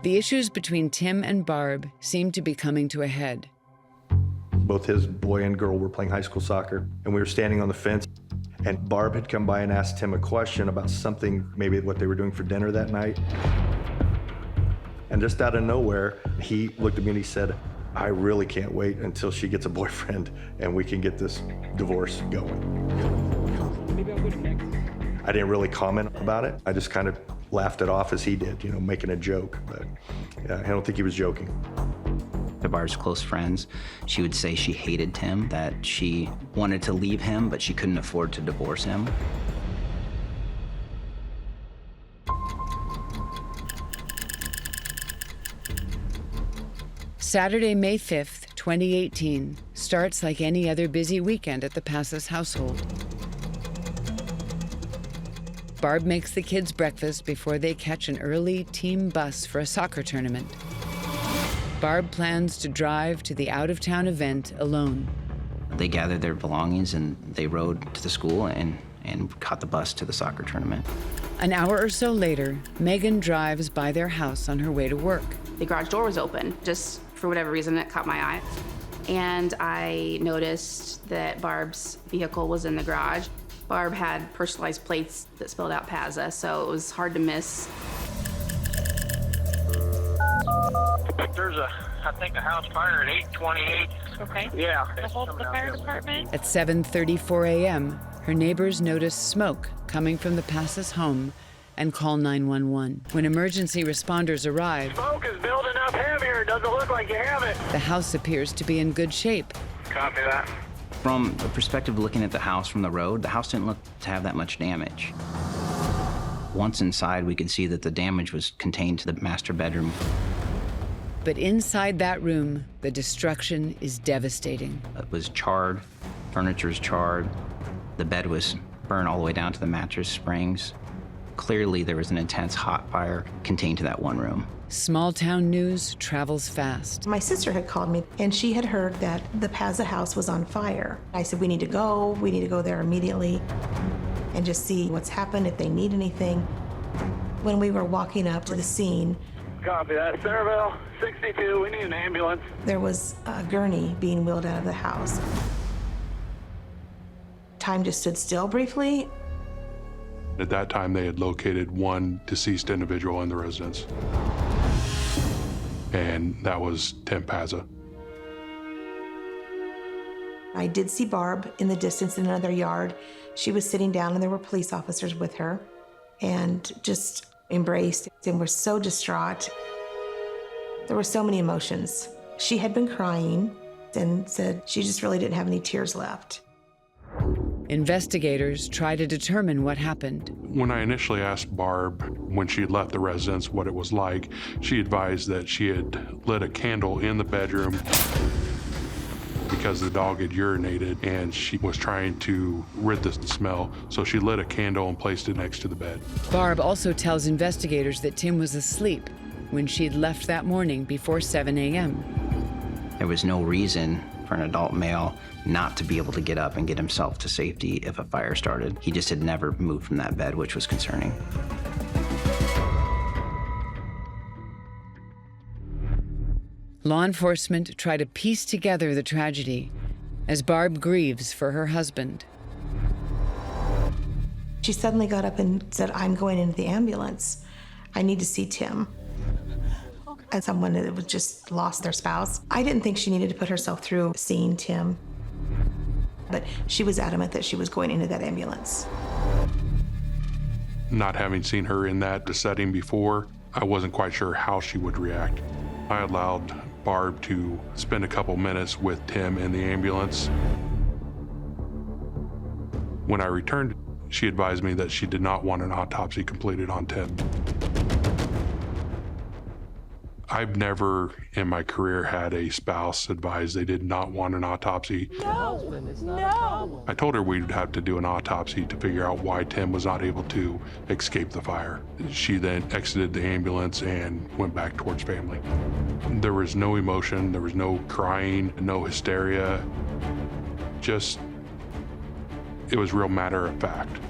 The issues between Tim and Barb seem to be coming to a head. Both his boy and girl were playing high school soccer, and we were standing on the fence, and Barb had come by and asked Tim a question about something, maybe what they were doing for dinner that night. And just out of nowhere, he looked at me and he said, "I really can't wait until she gets a boyfriend and we can get this divorce going." I didn't really comment about it. I just kind of laughed it off as he did, making a joke, but I don't think he was joking. To Barb's close friends, she would say she hated Tim, that she wanted to leave him, but she couldn't afford to divorce him. Saturday, May 5th, 2018, starts like any other busy weekend at the Pasas household. Barb makes the kids breakfast before they catch an early team bus for a soccer tournament. Barb plans to drive to the out-of-town event alone. They gathered their belongings and they rode to the school and caught the bus to the soccer tournament. An hour or so later, Megan drives by their house on her way to work. The garage door was open. Just for whatever reason, it caught my eye. And I noticed that Barb's vehicle was in the garage. Barb had personalized plates that spelled out Pasa, so it was hard to miss. There's I think a house fire at 828. Okay. Yeah. The whole the fire department? At 7:34 a.m., her neighbors notice smoke coming from the Pasas home and call 911. When emergency responders arrive, Smoke is building up heavier. It doesn't look like you have it. the house appears to be in good shape. Copy that. From the perspective of looking at the house from the road, the house didn't look to have that much damage. Once inside, we could see that the damage was contained to the master bedroom. But inside that room, the destruction is devastating. It was charred, furniture's charred, the bed was burned all the way down to the mattress springs. Clearly, there was an intense hot fire contained to that one room. Small town news travels fast. My sister had called me, and she had heard that the Pasa house was on fire. I said, we need to go there immediately and just see what's happened, if they need anything. When we were walking up to the scene, Copy that. Centerville, 62. We need an ambulance. there was a gurney being wheeled out of the house. Time just stood still briefly. At that time, they had located one deceased individual in the residence, and that was Tim Pasa. I did see Barb in the distance in another yard. She was sitting down, and there were police officers with her, and just embraced and were so distraught. There were so many emotions. She had been crying and said she just really didn't have any tears left. Investigators try to determine what happened. When I initially asked Barb when she had left the residence what it was like, she advised that she had lit a candle in the bedroom because the dog had urinated and she was trying to rid the smell, so she lit a candle and placed it next to the bed. Barb also tells investigators that Tim was asleep when she'd left that morning before 7 a.m. There was no reason for an adult male not to be able to get up and get himself to safety if a fire started. He just had never moved from that bed, which was concerning. Law enforcement try to piece together the tragedy as Barb grieves for her husband. She suddenly got up and said, I'm going into the ambulance. I need to see Tim. As someone that was just lost their spouse, I didn't think she needed to put herself through seeing Tim, but she was adamant that she was going into that ambulance. Not having seen her in that setting before, I wasn't quite sure how she would react. I allowed Barb to spend a couple minutes with Tim in the ambulance. When I returned, she advised me that she did not want an autopsy completed on Tim. I've never in my career had a spouse advise they did not want an autopsy. No. I told her we'd have to do an autopsy to figure out why Tim was not able to escape the fire. She then exited the ambulance and went back towards family. There was no emotion, there was no crying, no hysteria. Just, it was real matter of fact.